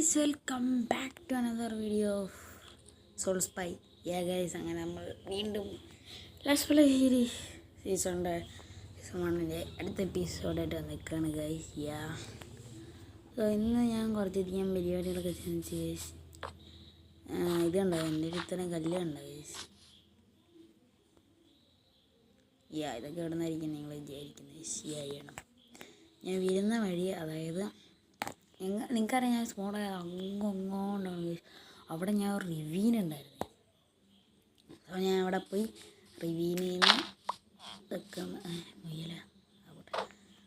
Guys, welcome back to another video of soul spy. Guys, അങ്ങനെ നമ്മൾ വീണ്ടും let's play season 1-ൻ്റെ അടുത്ത എപ്പിസോഡായിട്ട് വന്നിരിക്കുകയാണ് ഗൈസ്. സോ ഇന്ന് ഞാൻ കുറച്ചധികം പരിപാടികളൊക്കെ ചെയ്തു ഗൈസ്. ഇതുണ്ടോ എൻ്റെ ഒരു ഇത്രയും കല്ല് കണ്ടോ ഗൈസ്? ഇതൊക്കെ എവിടെ നിന്നായിരിക്കും നിങ്ങൾ വിചാരിക്കുന്നത്? ചെയ്യണം ഞാൻ വരുന്ന വഴി, അതായത് നിങ്ങൾക്കറിയാം ഞാൻ സ്മോള് അങ്ങോണ്ടാണ് അവിടെ ഞാൻ ഒരു റിവീനുണ്ടായിരുന്നു. അപ്പോൾ ഞാൻ അവിടെ പോയി റിവീനിൽ നിന്ന് മുയല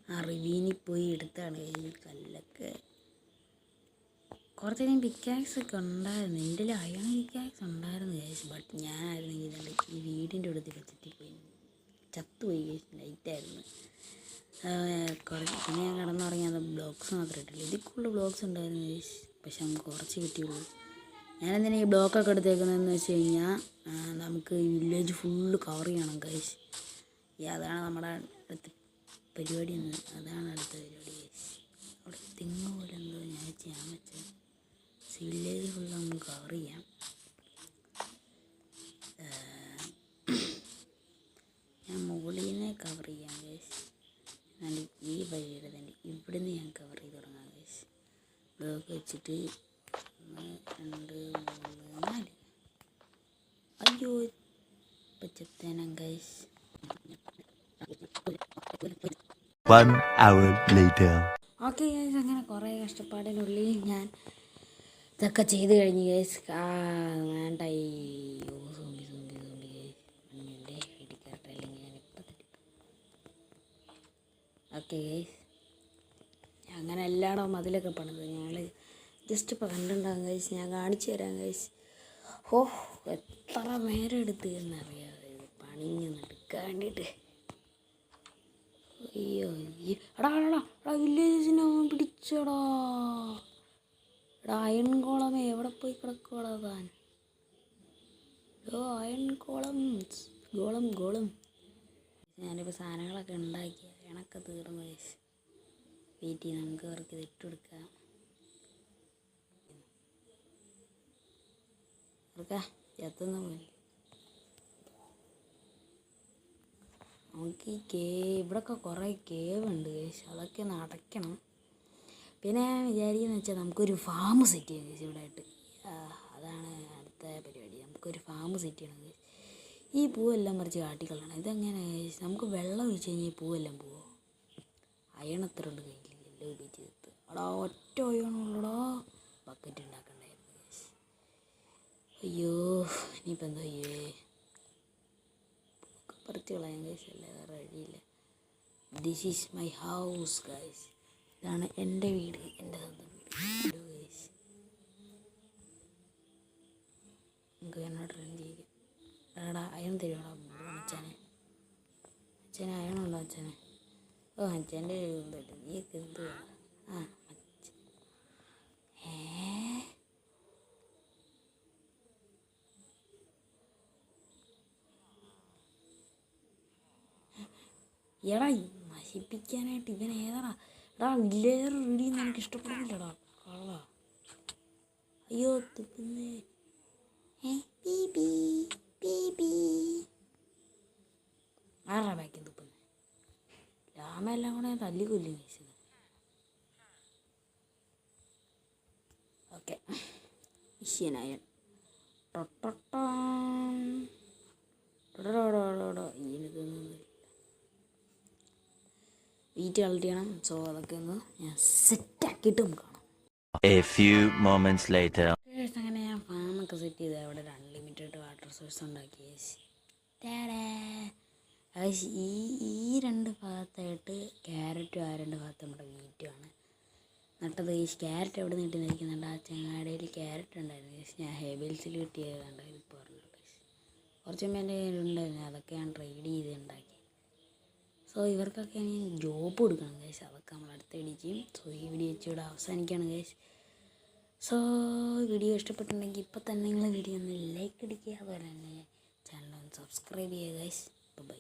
ആ റിവീനിൽ പോയി എടുത്താണ് ഈ കല്ലൊക്കെ. കുറച്ചധികം പിക്കാക്സ് ഒക്കെ ഉണ്ടായിരുന്നു, എൻ്റെ അയൺ പിക്കാക്സ് ഉണ്ടായിരുന്നു കേസ്. ബട്ട് ഞാനായിരുന്നെങ്കിൽ ഈ വീടിൻ്റെ അടുത്ത് വെച്ചിട്ട് പോയി ചത്തുപോയി കേസ്. ലൈറ്റായിരുന്നു. പിന്നെ ഞാൻ കിടന്നുറങ്ങിയത് ബ്ലോക്സ് മാത്രമേ ഇട്ടില്ല. ഇതിൽ കൂടുതൽ ബ്ലോക്സ് ഉണ്ടായിരുന്നു ഗൈസ്, പക്ഷെ നമുക്ക് കുറച്ച് കിട്ടിയുള്ളൂ. ഞാനെന്തിനാ ഈ ബ്ലോക്കൊക്കെ എടുത്തേക്കുന്നതെന്ന് വെച്ച് കഴിഞ്ഞാൽ നമുക്ക് ഈ വില്ലേജ് ഫുള്ള് കവർ ചെയ്യണം ഗൈസ്. അതാണ് നമ്മുടെ അടുത്ത പരിപാടി. അതാണ് അടുത്ത പരിപാടി ഗൈസ്. അവിടെ തെങ്ങ് പോലെ എന്തോ ഞാൻ വെച്ചത് വില്ലേജ് ഫുള്ള് നമുക്ക് കവർ ചെയ്യാം. ഞാൻ മുകളിൽ നിന്ന് കവർ ചെയ്യാം ഗൈസ്. ഈ വഴിയുടെ തന്നെ ഇവിടുന്ന് ഞാൻ കവർ ചെയ്ത് തുടങ്ങാം ഗൈസ്. ബ്ലോക്ക് വെച്ചിട്ട് 1 2 3 4. അയ്യോ പച്ചത്തേനം guys. 1 hour later. Okay guys, അങ്ങനെ കുറേ കഷ്ടപ്പാടിനുള്ളിൽ ഞാൻ ഇതൊക്കെ ചെയ്ത് കഴിഞ്ഞ് ഗൈസ്. ഓക്കെ ഗൈസ്, അങ്ങനെ എല്ലായിടവും മതിലൊക്കെ പണിത് ഞങ്ങൾ ജസ്റ്റ് ഇപ്പോൾ കണ്ടിട്ടുണ്ടാകും ഗൈസ്. ഞാൻ കാണിച്ചു തരാം ഗൈസ്. എത്ര നേരം എടുത്ത് എന്നറിയാം പണിഞ്ഞ് നടക്കാൻ വേണ്ടിയിട്ട്. അയ്യോ എടാ വില്ലേജസിനെ അവൻ പിടിച്ചടാ. അയൺ കോളമേ എവിടെ പോയി കിടക്കുവാടാ താൻ? അയൺ ഗോളം. ഞാനിപ്പോൾ സാധനങ്ങളൊക്കെ ഉണ്ടാക്കി, അയണൊക്കെ തീർന്നു ഗൈസ്. വെയിറ്റ് ചെയ്ത് നമുക്ക് അവർക്ക് ഇട്ട് കൊടുക്കാം. എത്തുന്ന പോലെ നമുക്ക് ഈ ഇവിടെയൊക്കെ കുറേ കേവ് ഉണ്ട് ഗൈസ്, അതൊക്കെ ഒന്ന് അടയ്ക്കണം. പിന്നെ ഞാൻ വിചാരിക്കുന്നത് വെച്ചാൽ നമുക്കൊരു ഫാം സെറ്റ് ചെയ്യാം ഗൈസ് ഇവിടെ ആയിട്ട്. അതാണ് അടുത്ത പരിപാടി. നമുക്കൊരു ഫാം സെറ്റ് ചെയ്യണം ഗൈസ്. ഈ പൂവെല്ലാം പറിച്ച് കാട്ടിക്കളയണം. ഇതെങ്ങനെ നമുക്ക് വെള്ളം ഒഴിച്ച് കഴിഞ്ഞാൽ ഈ പൂവെല്ലാം പോവോ? അയണത്ര ഉണ്ട് കയ്യിൽ, എല്ലാം ഉപയോഗിച്ച് തീർത്ത്. ഒറ്റ അയണുള്ളടാ. Bucket ഉണ്ടാക്കണ്ടായിരുന്നു guys. അയ്യോ ഇനിയിപ്പോൾ എന്താ പൂക്കെ പറിച്ച് കളയാൻ ഗൈസ്, അല്ലേ വേറെ വഴിയില്ല. This is my house guys. ഇതാണ് എൻ്റെ വീട്, എൻ്റെ സ്വന്തം വീട് ഗൈസ്. നമുക്ക് എന്നോട് റൺ ചെയ്യിക്കാം. അയൺ തരുവാടാ അച്ഛനെ. അയണുണ്ടോ അച്ഛനെ? അച്ഛൻ്റെ നീ എന്ത് എടാ നശിപ്പിക്കാനായിട്ട് ഇവൻ ഏതാടാ? വില്ലേജർ റീഡിന്ന് എനിക്ക് ഇഷ്ടപ്പെടുന്നില്ലടാ കള്ളാ. അയ്യോ തുപ്പുന്നേ. ആരാ ബാക്കിൽ തുപ്പുന്നത്? രാമെല്ലാം കൂടെ തല്ലിക്കൊല്ലും കഴിച്ചത്. ഓക്കെ വിഷയനായ വീറ്റ് കളക്ട് ചെയ്യണം. സോ അതൊക്കെ ഒന്ന് ഞാൻ സെറ്റാക്കിയിട്ട് നമുക്ക് കാണാം. അങ്ങനെ ഞാൻ ഫാമൊക്കെ സെറ്റ് ചെയ്ത് അവിടെ ഒരു അൺലിമിറ്റഡ് വാട്ടർ സോഴ്സ് ഉണ്ടാക്കി. ഈ 2 ഭാഗത്തായിട്ട് ക്യാരറ്റും, ആ 2 ഭാഗത്ത് നമ്മുടെ വീറ്റുമാണ് നട്ടത്. ക്യാരറ്റ് എവിടെ നിന്ന് കിട്ടുന്നിരിക്കുന്നുണ്ട്? ആ ചങ്ങാടയിൽ ക്യാരറ്റ് ഉണ്ടായിരുന്നു. ഞാൻ ഹേബിൾസിൽ കിട്ടിയതുണ്ട്. ഇപ്പോൾ പറഞ്ഞിട്ട് കുറച്ച് മുമ്പ് എൻ്റെ കയ്യിലുണ്ടായിരുന്നു. അതൊക്കെ ഞാൻ ട്രേഡ് ചെയ്ത് ഉണ്ടാക്കി. സോ ഇവർക്കൊക്കെ ഞാൻ ജോബ് കൊടുക്കണം ഗൈസ്. അതൊക്കെ നമ്മൾ അടുത്ത വീഡിയോ ചെയ്യും. സോ ഈ വീഡിയോ ഇവിടെ അവസാനിക്കുകയാണ് ഗൈസ്. സോ വീഡിയോ ഇഷ്ടപ്പെട്ടിട്ടുണ്ടെങ്കിൽ ഇപ്പോൾ തന്നെ നിങ്ങൾ വീഡിയോ ഒന്ന് ലൈക്ക് അടിക്കുക, അതുപോലെ തന്നെ ചാനൽ ഒന്ന് സബ്സ്ക്രൈബ് ചെയ്യുക ഗൈസ്. ബൈ.